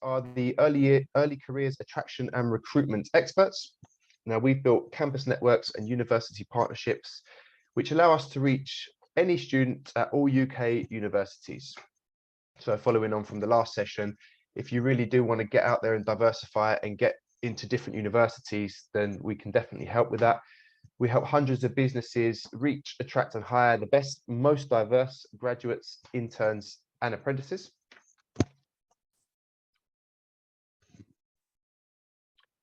are the early careers attraction and recruitment experts. Now, we've built campus networks and university partnerships, which allow us to reach any student at all UK universities. So following on from the last session, if you really do want to get out there and diversify and get into different universities, then we can definitely help with that. We help hundreds of businesses reach, attract and hire the best, most diverse graduates, interns and apprentices.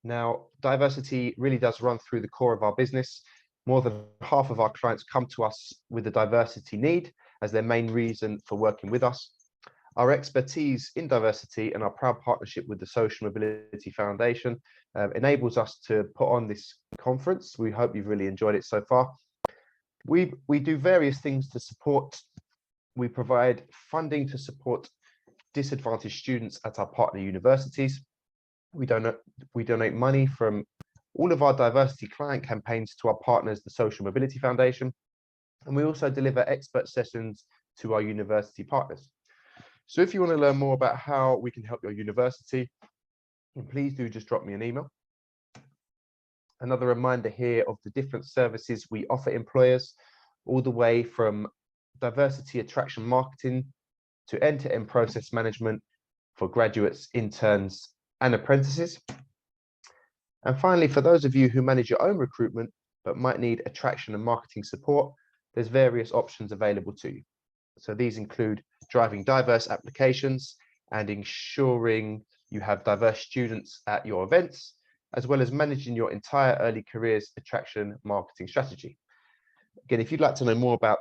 Now, diversity really does run through the core of our business. More than half of our clients come to us with a diversity need as their main reason for working with us. Our expertise in diversity and our proud partnership with the Social Mobility Foundation enables us to put on this conference. We hope you've really enjoyed it so far. We do various things to support. We provide funding to support disadvantaged students at our partner universities. We donate money from all of our diversity client campaigns to our partners, the Social Mobility Foundation. And we also deliver expert sessions to our university partners. So if you want to learn more about how we can help your university, then please do just drop me an email. Another reminder here of the different services we offer employers, all the way from diversity attraction marketing to end-to-end process management for graduates, interns, and apprentices. And finally, for those of you who manage your own recruitment but might need attraction and marketing support, there's various options available to you. So these include driving diverse applications and ensuring you have diverse students at your events, as well as managing your entire early careers attraction marketing strategy. Again, if you'd like to know more about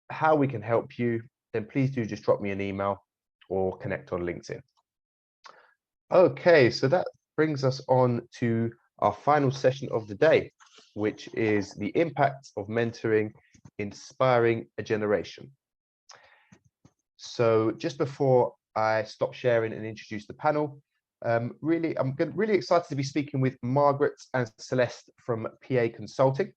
how we can help you, then please do just drop me an email or connect on LinkedIn. Okay, so that brings us on to our final session of the day, which is the impact of mentoring, inspiring a generation. So just before I stop sharing and introduce the panel, I'm really excited to be speaking with Margaret and Celeste from PA Consulting.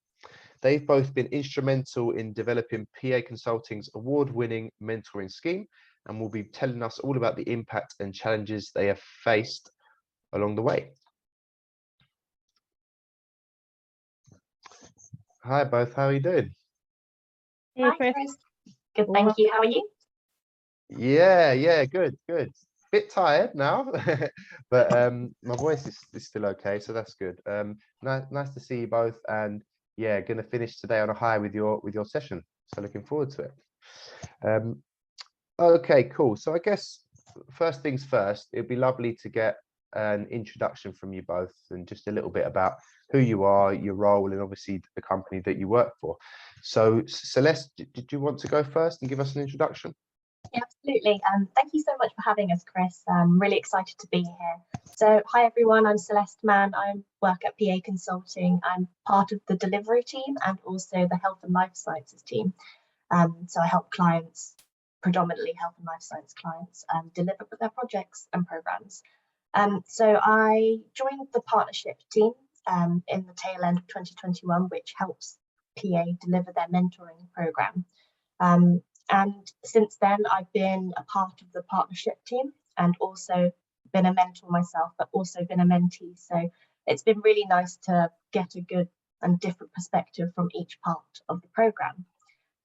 They've both been instrumental in developing PA Consulting's award-winning mentoring scheme, and will be telling us all about the impact and challenges they have faced along the way. Hi both, how are you doing? Hey Chris. Good, thank you. How are you? Yeah, good. Bit tired now, but my voice is still okay, so that's good. Nice to see you both, and yeah, gonna finish today on a high with your session, so looking forward to it. Okay, cool. So I guess first things first, it'd be lovely to get an introduction from you both and just a little bit about who you are, your role, and obviously the company that you work for. So Celeste, did you want to go first and give us an introduction? Yeah, absolutely. Thank you so much for having us, Chris. I'm really excited to be here. So hi everyone, I'm Celeste Mann. I work at PA Consulting. I'm part of the delivery team and also the health and life sciences team. So I help clients, predominantly health and life science clients, deliver their projects and programs. So I joined the partnership team in the tail end of 2021, which helps PA deliver their mentoring program. And since then, I've been a part of the partnership team and also been a mentor myself, but also been a mentee. So it's been really nice to get a good and different perspective from each part of the program.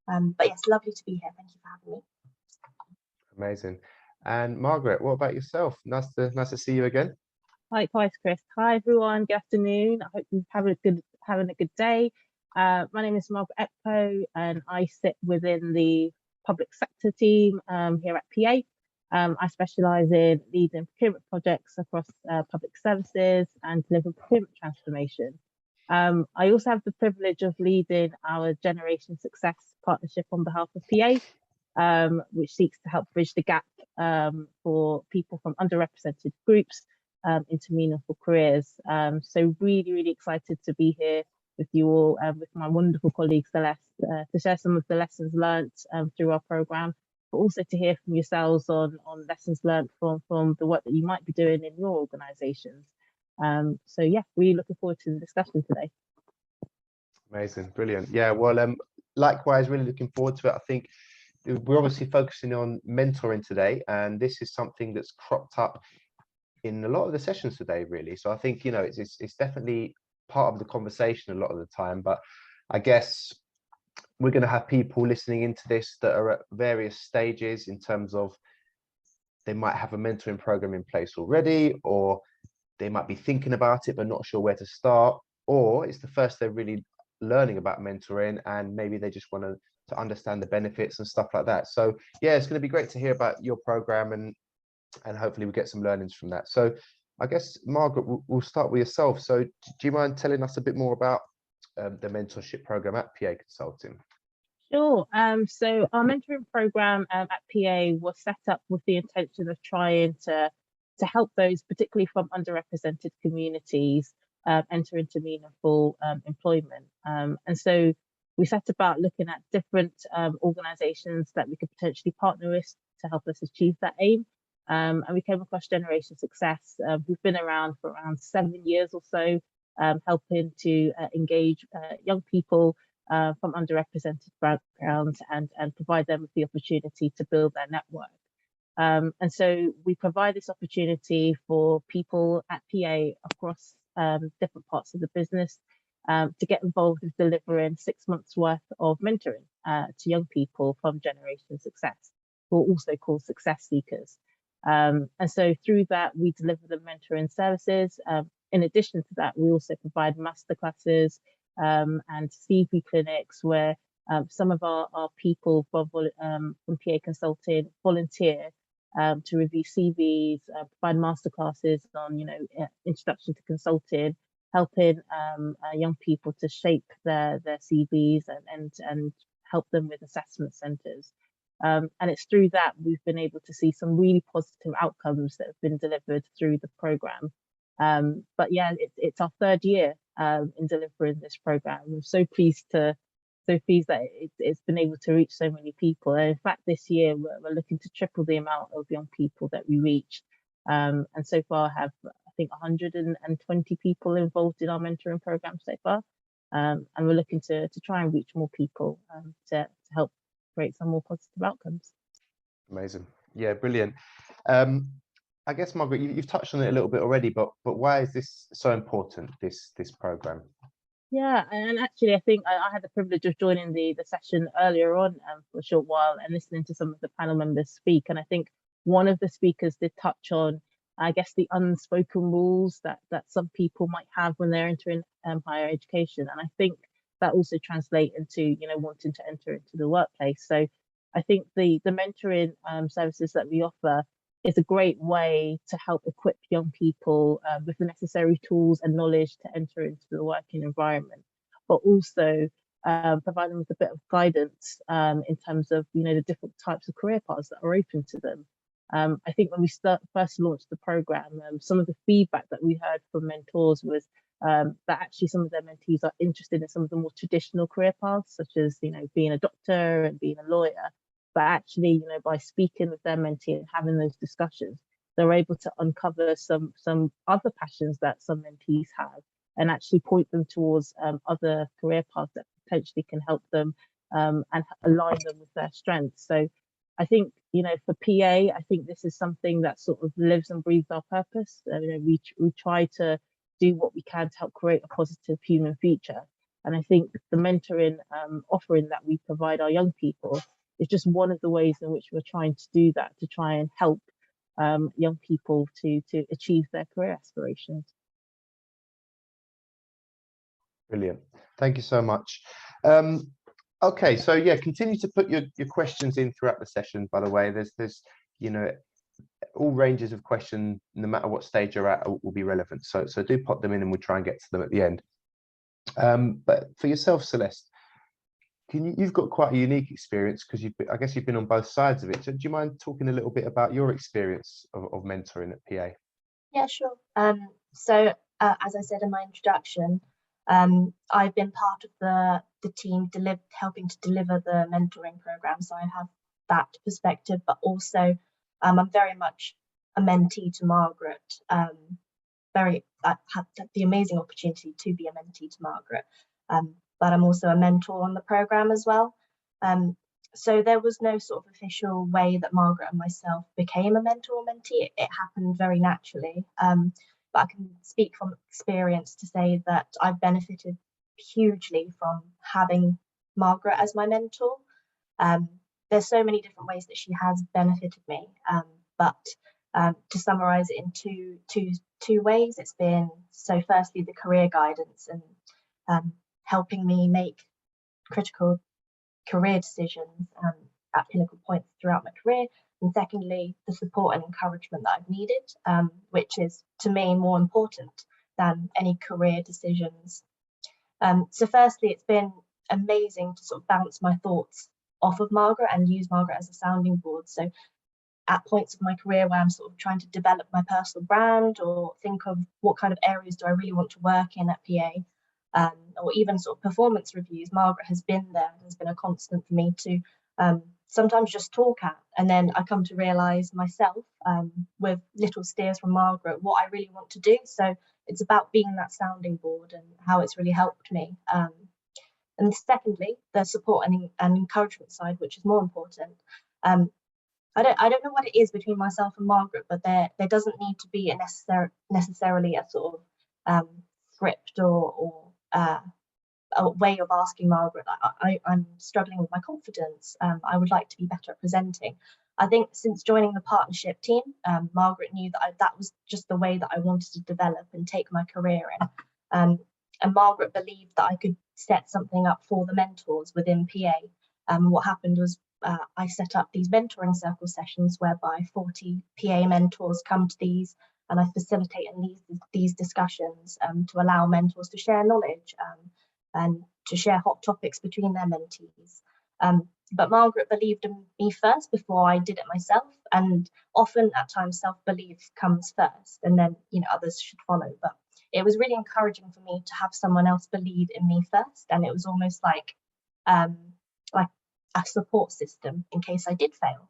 But yes, lovely to be here. Thank you for having me. Amazing. And Margaret, what about yourself? Nice to see you again. Likewise, Chris. Hi everyone. Good afternoon. I hope you're having a good day. My name is Margaret Ekpo, and I sit within the public sector team here at PA. I specialise in leading procurement projects across public services and delivering procurement transformation. I also have the privilege of leading our Generation Success partnership on behalf of PA, which seeks to help bridge the gap for people from underrepresented groups into meaningful careers. So really excited to be here with you all, with my wonderful colleague Celeste, to share some of the lessons learned through our programme, but also to hear from yourselves on lessons learned from the work that you might be doing in your organisations. So yeah, really looking forward to the discussion today. Amazing, brilliant. Yeah, well, likewise, really looking forward to it. I think we're obviously focusing on mentoring today, and this is something that's cropped up in a lot of the sessions today, really. So I think, you know, it's definitely part of the conversation a lot of the time. But I guess we're going to have people listening into this that are at various stages in terms of they might have a mentoring program in place already, or they might be thinking about it but not sure where to start, or it's the first they're really learning about mentoring and maybe they just want to understand the benefits and stuff like that. So yeah, it's going to be great to hear about your program, and hopefully we get some learnings from that. So I guess, Margaret, we'll start with yourself. So do you mind telling us a bit more about the mentorship program at PA Consulting? Sure. So our mentoring program at PA was set up with the intention of trying to help those, particularly from underrepresented communities, enter into meaningful employment. And so we set about looking at different organisations that we could potentially partner with to help us achieve that aim. And we came across Generation Success, who've been around for around 7 years or so, helping to engage young people from underrepresented backgrounds and provide them with the opportunity to build their network. And so we provide this opportunity for people at PA across different parts of the business to get involved with delivering 6 months worth of mentoring to young people from Generation Success, who are also called success seekers. And so through that, we deliver the mentoring services. In addition to that, we also provide masterclasses and CV clinics where some of our people from PA Consulting volunteer to review CVs, provide masterclasses on, you know, introduction to consulting, helping young people to shape their CVs and help them with assessment centres. And it's through that we've been able to see some really positive outcomes that have been delivered through the programme. But yeah, it's our 3rd year in delivering this programme. I'm so pleased that it's been able to reach so many people. And in fact, this year we're looking to triple the amount of young people that we reach. And so far have, I think, 120 people involved in our mentoring programme so far. And we're looking to try and reach more people to help create some more positive outcomes. Amazing. Yeah, brilliant. I guess, Margaret, you've touched on it a little bit already, but why is this so important, this program? Yeah, and actually, I think I had the privilege of joining the session earlier on for a short while and listening to some of the panel members speak. And I think one of the speakers did touch on, I guess, the unspoken rules that some people might have when they're entering higher education. And I think that also translates into, you know, wanting to enter into the workplace. So I think the mentoring services that we offer is a great way to help equip young people with the necessary tools and knowledge to enter into the working environment, but also provide them with a bit of guidance in terms of, you know, the different types of career paths that are open to them. I think when we first launched the program, some of the feedback that we heard from mentors was that actually some of their mentees are interested in some of the more traditional career paths, such as, you know, being a doctor and being a lawyer. But actually, you know, by speaking with their mentee and having those discussions, they're able to uncover some other passions that some mentees have and actually point them towards other career paths that potentially can help them and align them with their strengths. So I think, you know, for PA, I think this is something that sort of lives and breathes our purpose. You know, we try to do what we can to help create a positive human future. And I think the mentoring offering that we provide our young people is just one of the ways in which we're trying to do that, to try and help young people to achieve their career aspirations. Brilliant. Thank you so much. Okay, so yeah, continue to put your questions in throughout the session. By the way, there's you know, all ranges of questions, no matter what stage you're at, will be relevant. So do pop them in and we'll try and get to them at the end. But for yourself, Celeste, you've got quite a unique experience because I guess you've been on both sides of it. So do you mind talking a little bit about your experience of mentoring at PA? Yeah, sure. So as I said in my introduction, I've been part of the team helping to deliver the mentoring program. So I have that perspective, but also I'm very much a mentee to Margaret. I had the amazing opportunity to be a mentee to Margaret. But I'm also a mentor on the program as well. So there was no sort of official way that Margaret and myself became a mentor or mentee. It happened very naturally. But I can speak from experience to say that I've benefited hugely from having Margaret as my mentor. There's so many different ways that she has benefited me, but to summarize it in two ways, it's been, so firstly, the career guidance and helping me make critical career decisions at pinnacle points throughout my career, and secondly, the support and encouragement that I've needed, which is to me more important than any career decisions. So firstly, it's been amazing to sort of bounce my thoughts off of Margaret and use Margaret as a sounding board. So at points of my career where I'm sort of trying to develop my personal brand or think of what kind of areas do I really want to work in at PA, or even sort of performance reviews, Margaret has been there and has been a constant for me to sometimes just talk at. And then I come to realise myself, with little steers from Margaret, what I really want to do. So it's about being that sounding board and how it's really helped me. And secondly, the support and encouragement side, which is more important. I don't know what it is between myself and Margaret, but there doesn't need to be necessarily a sort of script or a way of asking Margaret. I'm struggling with my confidence. I would like to be better at presenting. I think since joining the partnership team, Margaret knew that that was just the way that I wanted to develop and take my career in. And Margaret believed that I could set something up for the mentors within PA. What happened was I set up these mentoring circle sessions whereby 40 PA mentors come to these, and I facilitate in these discussions to allow mentors to share knowledge and to share hot topics between their mentees. But Margaret believed in me first before I did it myself, and often at times self-belief comes first and then others should follow. But it was really encouraging for me to have someone else believe in me first, and it was almost like a support system in case I did fail.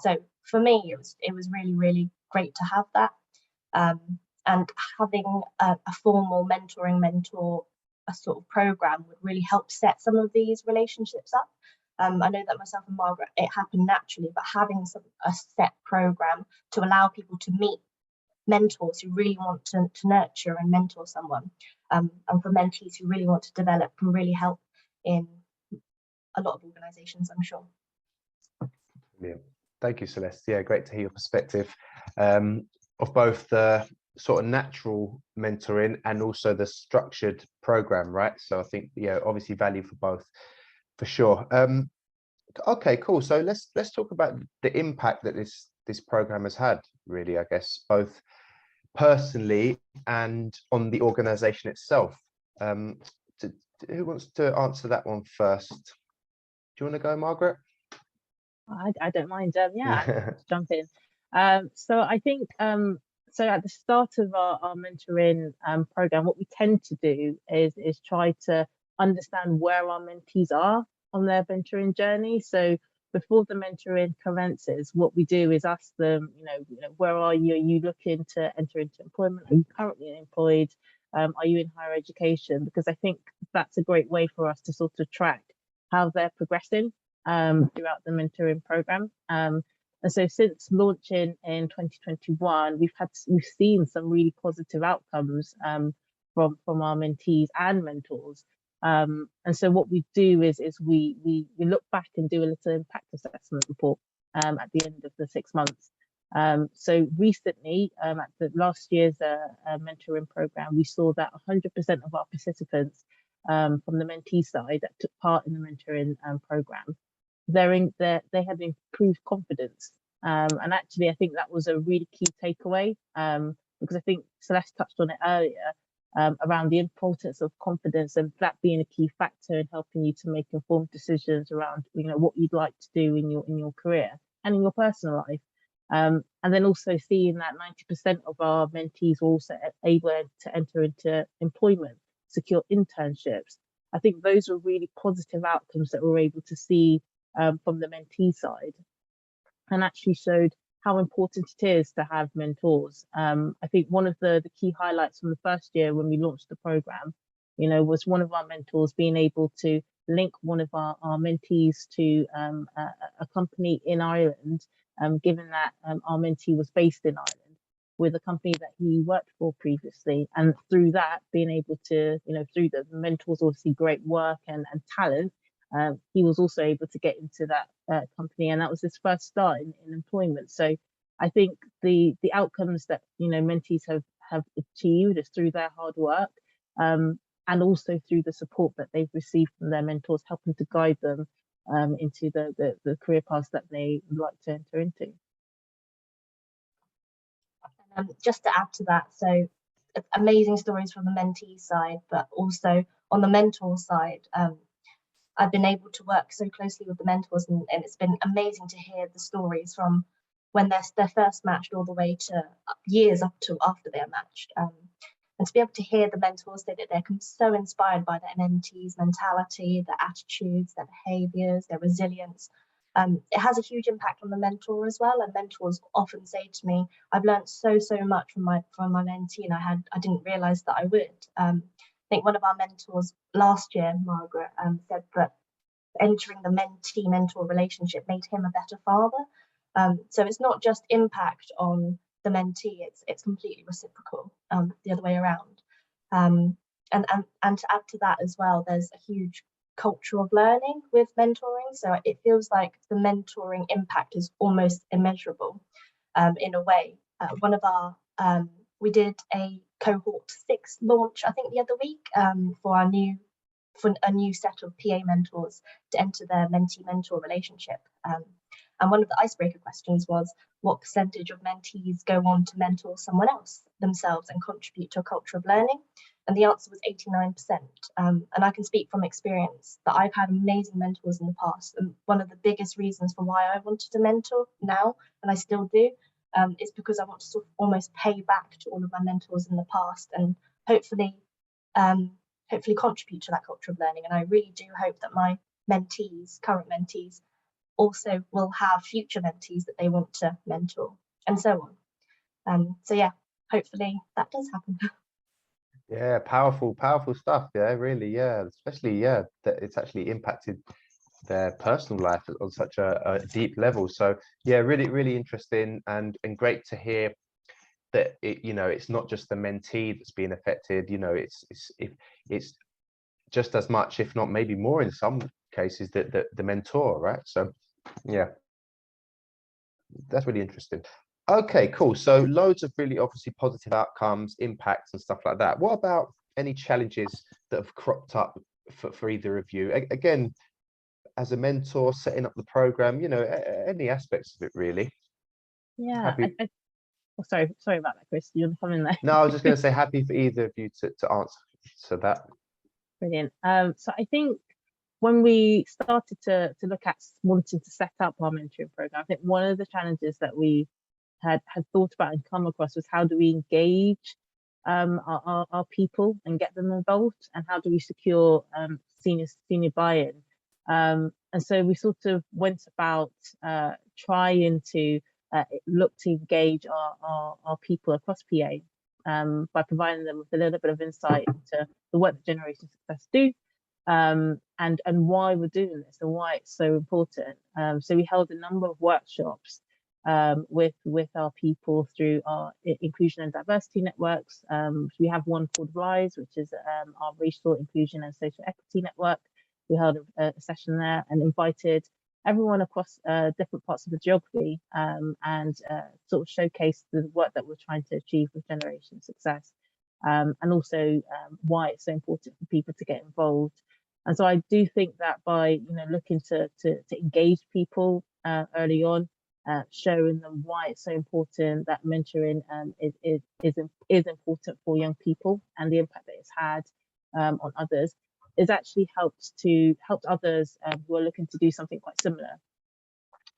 So for me, it was really, really great to have that. And having a formal mentor, a sort of program would really help set some of these relationships up. I know that myself and Margaret, it happened naturally, but having a set program to allow people to meet mentors who really want to nurture and mentor someone, and for mentees who really want to develop, can really help in a lot of organizations, I'm sure. Yeah, thank you, Celeste. Yeah, great to hear your perspective of both the sort of natural mentoring and also the structured program, right? So I think, yeah, obviously value for both, for sure. Okay, cool. So let's talk about the impact that this program has had, really, I guess, both personally and on the organization itself. Who wants to answer that one first? Do you want to go, Margaret? I don't mind. Yeah, I'll jump in. So I think so at the start of our mentoring program, what we tend to do is try to understand where our mentees are on their mentoring journey. So before the mentoring commences, what we do is ask them, where are you? Are you looking to enter into employment? Are you currently employed? Are you in higher education? Because I think that's a great way for us to sort of track how they're progressing throughout the mentoring program. And so since launching in 2021, we've seen some really positive outcomes from our mentees and mentors. And so what we do is we look back and do a little impact assessment report at the end of the 6 months. So recently, at the last year's mentoring program, we saw that 100% of our participants from the mentee side that took part in the mentoring program, they had improved confidence. And actually, I think that was a really key takeaway, because I think Celeste touched on it earlier, around the importance of confidence and that being a key factor in helping you to make informed decisions around what you'd like to do in your career and in your personal life. And then also seeing that 90% of our mentees were also able to enter into employment, secure internships. I think those were really positive outcomes that we're able to see from the mentee side, and actually showed how important it is to have mentors. I think one of the key highlights from the first year when we launched the program, was one of our mentors being able to link one of our mentees to a company in Ireland, given that our mentee was based in Ireland, with a company that he worked for previously. And through that, being able to, through the mentor's obviously great work and talent, he was also able to get into that company. And that was his first start in employment. So I think the outcomes that, mentees have achieved is through their hard work, and also through the support that they've received from their mentors, helping to guide them into the career paths that they would like to enter into. Just to add to that, so amazing stories from the mentee side, but also on the mentor side, I've been able to work so closely with the mentors, and it's been amazing to hear the stories from when they're first matched all the way to years up to after they're matched. And to be able to hear the mentors say that they're so inspired by their mentees' mentality, their attitudes, their behaviours, their resilience. It has a huge impact on the mentor as well. And mentors often say to me, "I've learned so much from my mentee, and I didn't realise that I would." I think one of our mentors last year, Margaret, said that entering the mentee-mentor relationship made him a better father. So it's not just impact on the mentee; it's completely reciprocal, the other way around. And to add to that as well, there's a huge culture of learning with mentoring. So it feels like the mentoring impact is almost immeasurable, in a way. One of our we did a cohort 6 launch, I think, the other week, for a new set of PA mentors to enter their mentee-mentor relationship. And one of the icebreaker questions was, what percentage of mentees go on to mentor someone else themselves and contribute to a culture of learning? And the answer was 89%. And I can speak from experience that I've had amazing mentors in the past. And one of the biggest reasons for why I wanted to mentor now, and I still do, is because I want to sort of almost pay back to all of my mentors in the past, and hopefully contribute to that culture of learning. And I really do hope that my mentees, current mentees, also will have future mentees that they want to mentor, and so on. So yeah, hopefully that does happen. Yeah, powerful stuff. Yeah, really. Yeah, especially that it's actually impacted their personal life on such a deep level. So yeah, really interesting and great to hear that it's not just the mentee that's being affected. It's just as much, if not maybe more in some cases, that the mentor, right? So yeah, that's really interesting. Okay, cool. So loads of really obviously positive outcomes, impacts and stuff like that. What about any challenges that have cropped up for either of you? Again, as a mentor, setting up the program, any aspects of it really. Yeah. Sorry about that, Chris. You're coming there. No, I was just going to say happy for either of you to answer that. Brilliant. So I think when we started to look at wanting to set up our mentoring program, I think one of the challenges that we had thought about and come across was, how do we engage our people and get them involved, and how do we secure senior buy-in? And so we sort of went about trying to look to engage our people across PA by providing them with a little bit of insight into the work that Generation Success do, and why we're doing this and why it's so important. So we held a number of workshops with our people through our inclusion and diversity networks. We have one called RISE, which is our racial inclusion and social equity network. We held a session there and invited everyone across different parts of the geography, and sort of showcased the work that we're trying to achieve with Generation Success, and also why it's so important for people to get involved. And so I do think that by looking to engage people early on, showing them why it's so important that mentoring is important for young people, and the impact that it's had on others, is actually helped others who are looking to do something quite similar,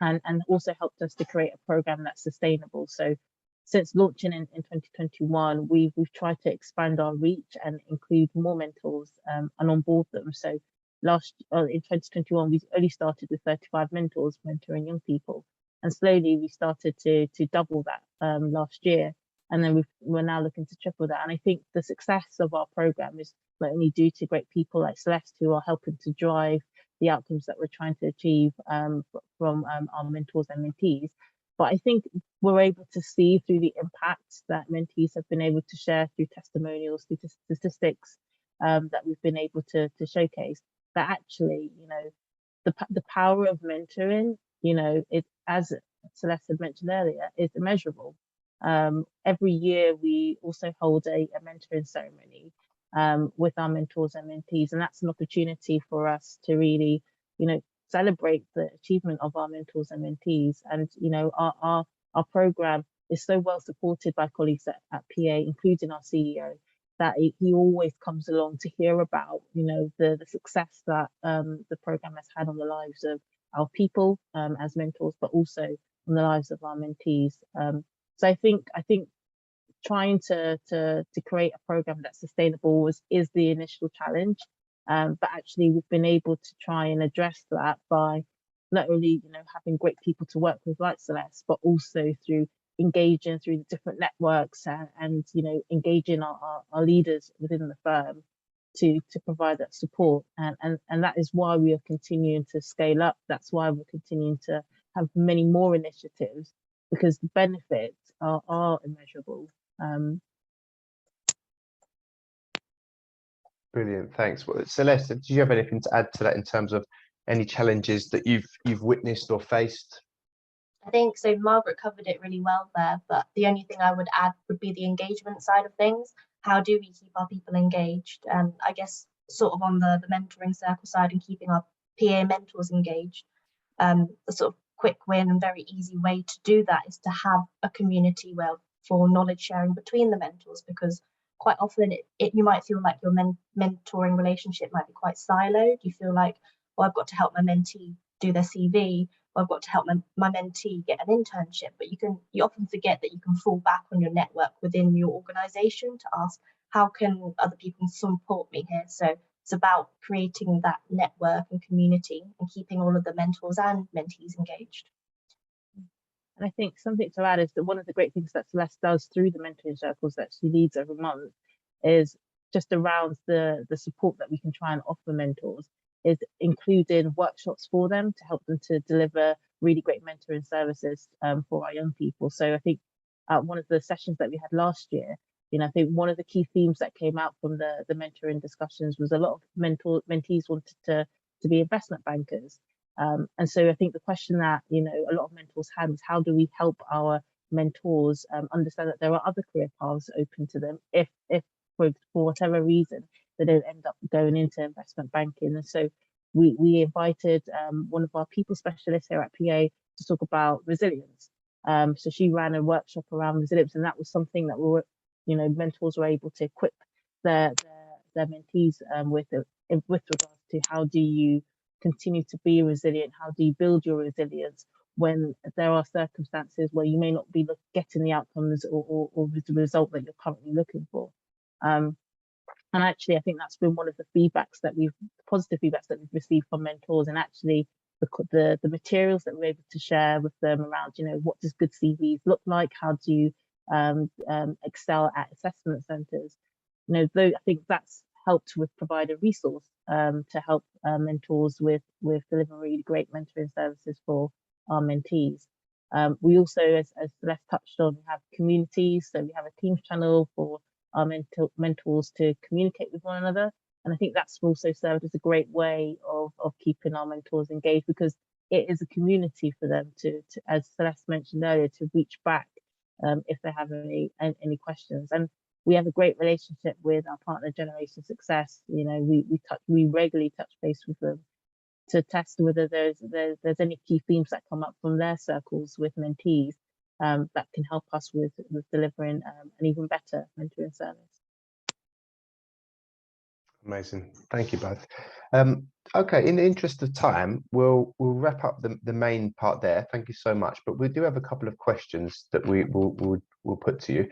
and also helped us to create a program that's sustainable. So since launching in 2021, we've tried to expand our reach and include more mentors and onboard them. So in 2021, we only started with 35 mentors mentoring young people, and slowly we started to double that last year. and then we're now looking to triple that. And I think the success of our program is not only due to great people like Celeste, who are helping to drive the outcomes that we're trying to achieve from our mentors and mentees, but I think we're able to see through the impact that mentees have been able to share through testimonials, through statistics that we've been able to showcase, that actually, you know, the power of mentoring, you know, it, as Celeste had mentioned earlier, is immeasurable. Every year we also hold a mentoring ceremony with our mentors and mentees, and that's an opportunity for us to really, you know, celebrate the achievement of our mentors and mentees. And you know, our program is so well supported by colleagues at PA, including our CEO, that he always comes along to hear about, you know, the success that the program has had on the lives of our people as mentors, but also on the lives of our mentees. So I think trying to create a program that's sustainable is the initial challenge, but actually we've been able to try and address that by not only, you know, having great people to work with like Celeste, but also through engaging through the different networks and you know, engaging our leaders within the firm to provide that support, and that is why we are continuing to scale up. That's why we're continuing to have many more initiatives, because the benefits are immeasurable. Brilliant, thanks. Well, Celeste, do you have anything to add to that in terms of any challenges that you've witnessed or faced? I think so. Margaret covered it really well there, but the only thing I would add would be the engagement side of things. How do we keep our people engaged? And I guess sort of on the mentoring circle side and keeping our PA mentors engaged. The sort of quick win and very easy way to do that is to have a community where for knowledge sharing between the mentors, because quite often you might feel like your mentoring relationship might be quite siloed. You feel like, well, I've got to help my mentee do their CV, or I've got to help my mentee get an internship, but you often forget that you can fall back on your network within your organization to ask, how can other people support me here? So it's about creating that network and community and keeping all of the mentors and mentees engaged. And I think something to add is that one of the great things that Celeste does through the mentoring circles that she leads every month is just around the support that we can try and offer mentors, is including workshops for them to help them to deliver really great mentoring services for our young people. So I think one of the sessions that we had last year, you know, I think one of the key themes that came out from the mentoring discussions was a lot of mentees wanted to be investment bankers. And so I think the question that, you know, a lot of mentors had was, how do we help our mentors understand that there are other career paths open to them if for whatever reason they don't end up going into investment banking. And so we invited one of our people specialists here at PA to talk about resilience. So she ran a workshop around resilience, and that was something that we were, you know, mentors were able to equip their mentees with regards to how do you continue to be resilient, how do you build your resilience when there are circumstances where you may not be getting the outcomes or the result that you're currently looking for. And actually, I think that's been one of the positive feedbacks that we've received from mentors, and actually the materials that we're able to share with them around, you know, what does good CVs look like? How do you excel at assessment centres? You know, though I think that's helped with provide a resource to help mentors with delivering really great mentoring services for our mentees. We also, as Celeste touched on, we have communities. So we have a Teams channel for our mentors to communicate with one another. And I think that's also served as a great way of keeping our mentors engaged, because it is a community for them to as Celeste mentioned earlier, to reach back if they have any questions. And we have a great relationship with our partner Generation Success. You know, we regularly touch base with them to test whether there's any key themes that come up from their circles with mentees that can help us with delivering an even better mentoring service. Amazing, thank you both. Okay, in the interest of time, we'll wrap up the main part there. Thank you so much. But we do have a couple of questions that we'll put to you.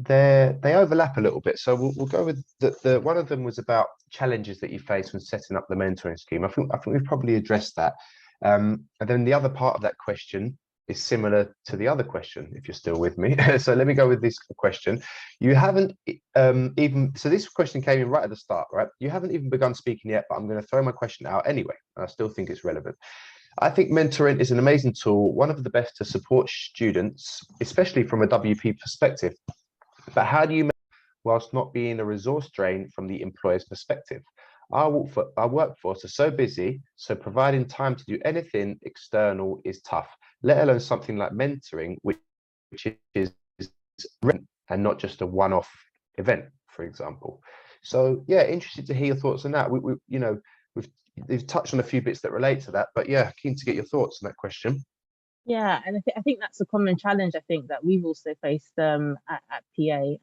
They overlap a little bit, so we'll go with the one of them was about challenges that you face when setting up the mentoring scheme. I think we've probably addressed that. And then the other part of that question is similar to the other question, if you're still with me. So let me go with this question. You haven't so this question came in right at the start, right? You haven't even begun speaking yet, but I'm going to throw my question out anyway. I still think it's relevant. I think mentoring is an amazing tool, one of the best to support students, especially from a WP perspective. But how do you, whilst not being a resource drain from the employer's perspective? Our workforce are so busy, so providing time to do anything external is tough, let alone something like mentoring, which is and not just a one-off event, for example. So yeah, interested to hear your thoughts on that. We've touched on a few bits that relate to that, but yeah, keen to get your thoughts on that question. Yeah, and I think that's a common challenge, I think, that we've also faced at PA.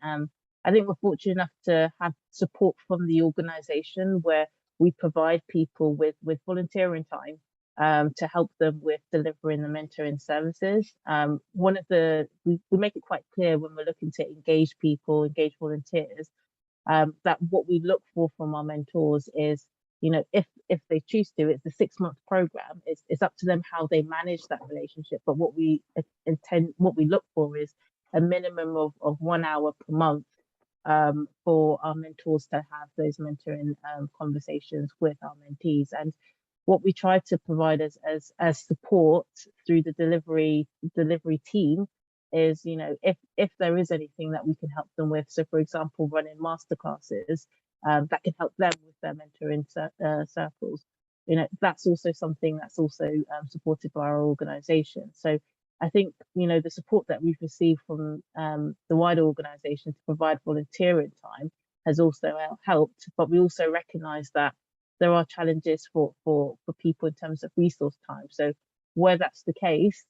I think we're fortunate enough to have support from the organisation where we provide people with volunteering time to help them with delivering the mentoring services. We make it quite clear when we're looking to engage people, engage volunteers, that what we look for from our mentors is, if they choose to, it's a 6-month program. It's up to them how they manage that relationship. But what we look for is a minimum of 1 hour per month for our mentors to have those mentoring conversations with our mentees. And what we try to provide as support through the delivery team is, if there is anything that we can help them with. So, for example, running masterclasses that can help them with their mentoring circles. That's also something that's also supported by our organisation. So I think, the support that we've received from the wider organisation to provide volunteering time has also helped, but we also recognise that there are challenges for people in terms of resource time. So where that's the case,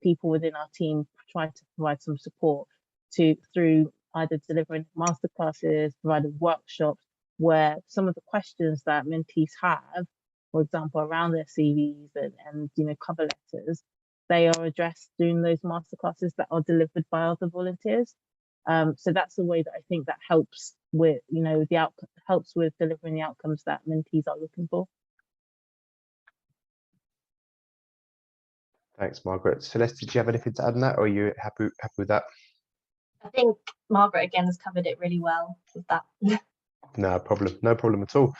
people within our team try to provide some support through either delivering masterclasses, providing workshops, where some of the questions that mentees have, for example, around their CVs and cover letters, they are addressed during those masterclasses that are delivered by other volunteers. So that's the way that I think that helps with, helps with delivering the outcomes that mentees are looking for. Thanks, Margaret. Celeste, did you have anything to add on that, or are you happy with that? I think Margaret again has covered it really well with that. No problem at all.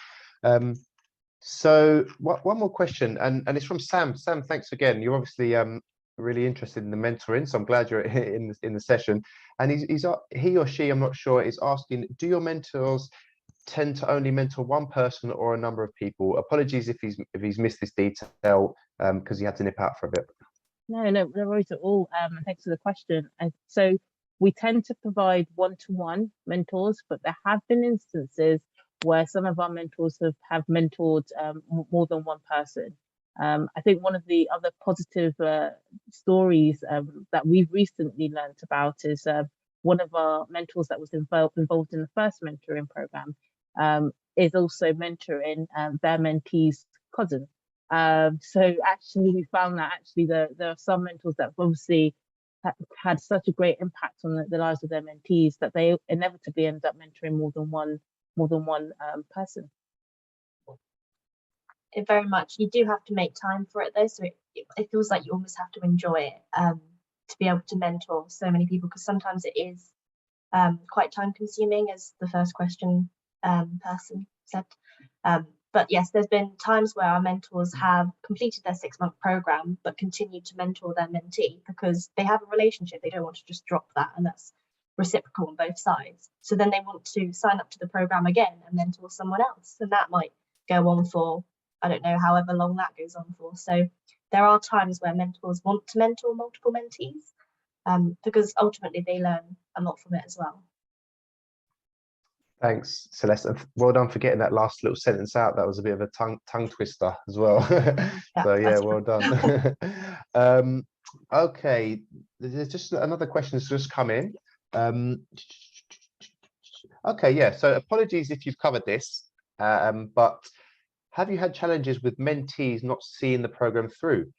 So one more question, and it's from Sam. Sam, thanks again. You're obviously really interested in the mentoring, so I'm glad you're in the session. And he or she, I'm not sure, is asking, do your mentors tend to only mentor one person or a number of people? Apologies if he's missed this detail because he had to nip out for a bit. No worries at all. And thanks for the question. And so we tend to provide one-to-one mentors, but there have been instances where some of our mentors have mentored more than one person. I think one of the other positive stories that we've recently learned about is one of our mentors that was involved in the first mentoring program is also mentoring their mentee's cousin. So actually, we found that there are some mentors that obviously had such a great impact on the lives of their mentees that they inevitably end up mentoring more than one person. It very much, you do have to make time for it though, so it feels like you almost have to enjoy it to be able to mentor so many people, because sometimes it is quite time consuming, as the first question person said. But yes, there's been times where our mentors have completed their 6-month program but continued to mentor their mentee because they have a relationship. They don't want to just drop that, and that's reciprocal on both sides. So then they want to sign up to the program again and mentor someone else, and that might go on for, I don't know, however long that goes on for. So there are times where mentors want to mentor multiple mentees because ultimately they learn a lot from it as well. Thanks, Celeste. Well done for getting that last little sentence out. That was a bit of a tongue twister as well. So yeah, well done. Okay, there's just another question that's just come in. Okay, yeah. So apologies if you've covered this, but have you had challenges with mentees not seeing the program through?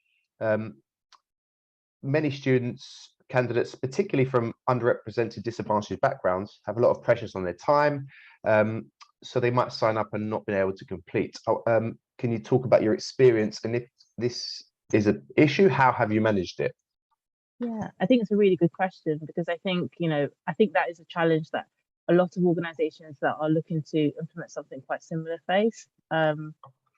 Many students, candidates, particularly from underrepresented, disadvantaged backgrounds, have a lot of pressures on their time, so they might sign up and not be able to complete. Can you talk about your experience, and if this is an issue, how have you managed it? Yeah, I think it's a really good question, because I think, I think that is a challenge that a lot of organizations that are looking to implement something quite similar face.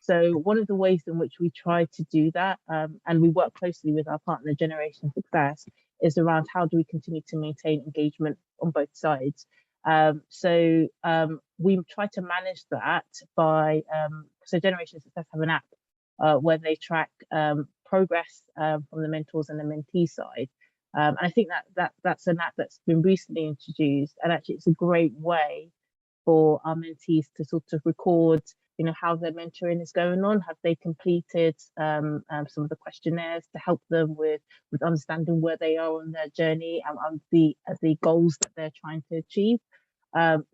So one of the ways in which we try to do that, and we work closely with our partner Generation Success, is around how do we continue to maintain engagement on both sides. We try to manage that by, so Generation Success have an app where they track progress from the mentors and the mentee side. And I think that's an app that's been recently introduced, and actually it's a great way for our mentees to sort of record, how their mentoring is going on. Have they completed some of the questionnaires to help them with understanding where they are on their journey and the goals that they're trying to achieve.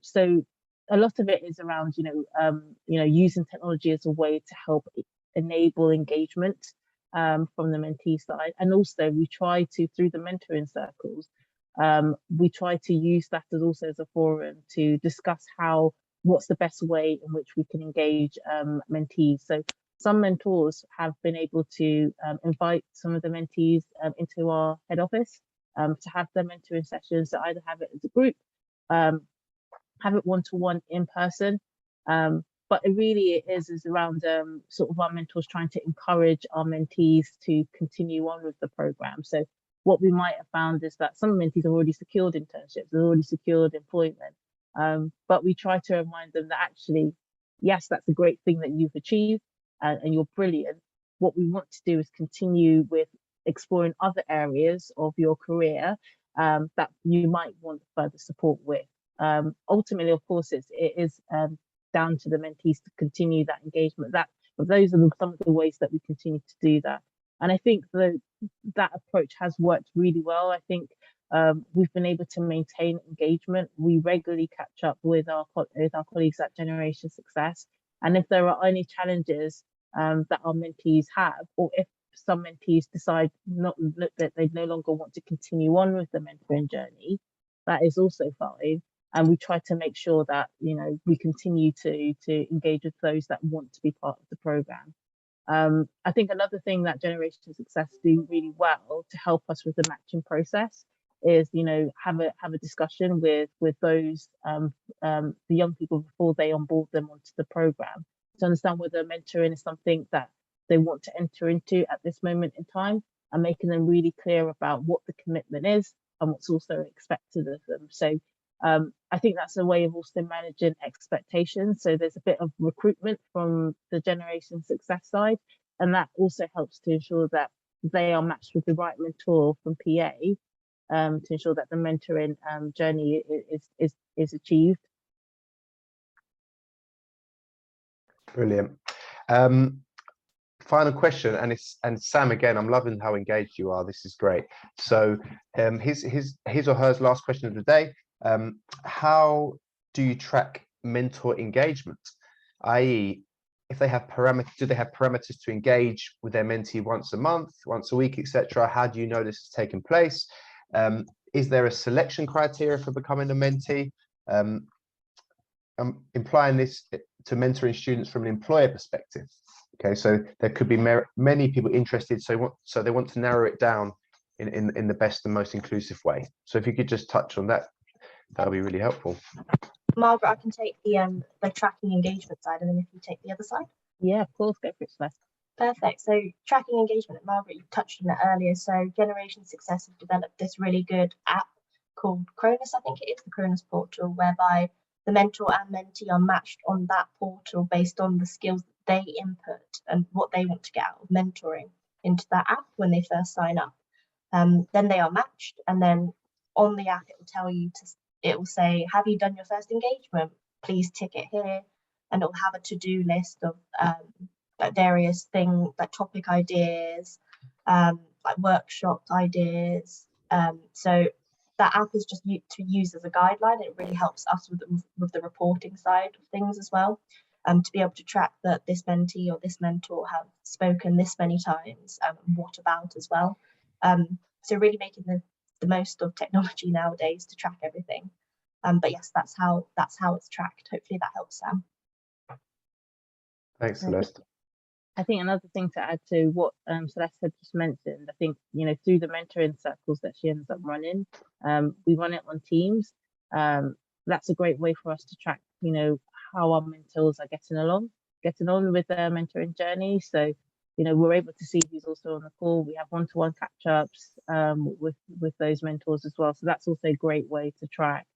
So a lot of it is around, using technology as a way to help enable engagement from the mentee side. And also we try to, through the mentoring circles, we try to use that as a forum to discuss what's the best way in which we can engage mentees. So some mentors have been able to invite some of the mentees into our head office to have their mentoring sessions, to either have it as a group, have it one-to-one in person. But it really is around sort of our mentors trying to encourage our mentees to continue on with the program. So what we might have found is that some mentees have already secured internships, they've already secured employment. But we try to remind them that actually, yes, that's a great thing that you've achieved and you're brilliant. What we want to do is continue with exploring other areas of your career that you might want further support with. Ultimately, of course, it is down to the mentees to continue that engagement. But those are some of the ways that we continue to do that. And I think that approach has worked really well. I think we've been able to maintain engagement. We regularly catch up with our colleagues at Generation Success. And if there are any challenges that our mentees have, or if some mentees decide that they no longer want to continue on with the mentoring journey, that is also fine. And we try to make sure that, we continue to engage with those that want to be part of the program. I think another thing that Generation Success do really well to help us with the matching process is, have a discussion with those the young people before they onboard them onto the program, to understand whether mentoring is something that they want to enter into at this moment in time, and making them really clear about what the commitment is and what's also expected of them. So I think that's a way of also managing expectations. So there's a bit of recruitment from the Generation Success side, and that also helps to ensure that they are matched with the right mentor from PA to ensure that the mentoring journey is achieved. Brilliant. Final question, and Sam, again, I'm loving how engaged you are. This is great. So his or her last question of the day. How do you track mentor engagement? i.e., if they have parameters, do they have parameters to engage with their mentee once a month, once a week, etc.? How do you know this has taken place? Is there a selection criteria for becoming a mentee? I'm implying this to mentoring students from an employer perspective. Okay, so there could be many people interested, so they want to narrow it down in the best and most inclusive way. So if you could just touch on that, that would be really helpful. Margaret, I can take the tracking engagement side, and then if you take the other side. Yeah, of course, go for it, Celeste. Perfect. So tracking engagement, Margaret, you touched on it earlier. So Generation Success have developed this really good app called Cronus, I think it is, the Cronus portal, whereby the mentor and mentee are matched on that portal based on the skills that they input and what they want to get out of mentoring into that app when they first sign up. Then they are matched, and then on the app it will tell you it will say, have you done your first engagement? Please tick it here. And it will have a to-do list of various things, like topic ideas, like workshop ideas. So that app is just to use as a guideline. It really helps us with the reporting side of things as well, to be able to track that this mentee or this mentor have spoken this many times, and what about as well. So really making the most of technology nowadays to track everything. But yes, that's how it's tracked. Hopefully that helps, Sam. Thanks, Celeste. I think another thing to add to what Celeste had just mentioned, I think, through the mentoring circles that she ends up running, we run it on Teams. That's a great way for us to track, how our mentors are getting on with their mentoring journey. So, we're able to see who's also on the call. We have one-to-one catch-ups with those mentors as well. So that's also a great way to track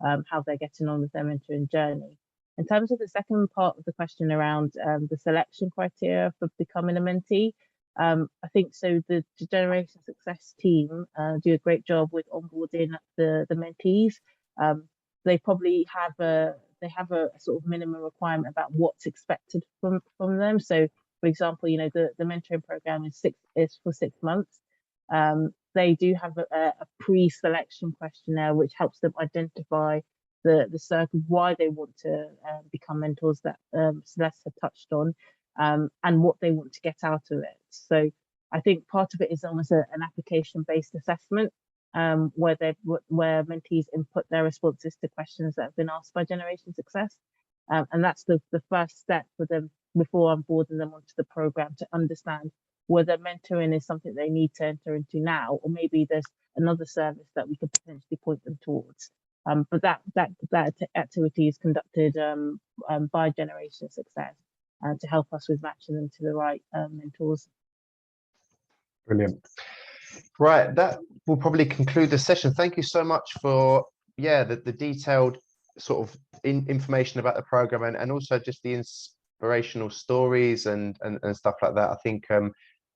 how they're getting on with their mentoring journey. In terms of the second part of the question around the selection criteria for becoming a mentee, I think so the Generation Success team do a great job with onboarding the mentees. They probably have a sort of minimum requirement about what's expected from them. So, for example, the mentoring program is for 6 months. They do have a pre-selection questionnaire which helps them identify the circle, why they want to become mentors that Celeste had touched on, and what they want to get out of it. So I think part of it is almost an application-based assessment where mentees input their responses to questions that have been asked by Generation Success. And that's the first step for them before onboarding them onto the program, to understand whether mentoring is something they need to enter into now, or maybe there's another service that we could potentially point them towards. But that activity is conducted by Generation Success to help us with matching them to the right mentors. Brilliant. Right, that will probably conclude the session. Thank you so much for the detailed sort of information about the program, and also just the inspirational stories and stuff like that. I think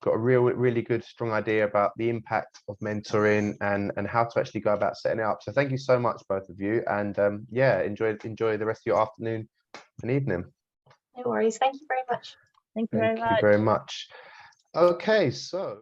got a really good strong idea about the impact of mentoring and how to actually go about setting it up. So thank you so much, both of you, and enjoy the rest of your afternoon and evening. No worries. Thank you very much. Thank you very much. Thank you very much. Okay, so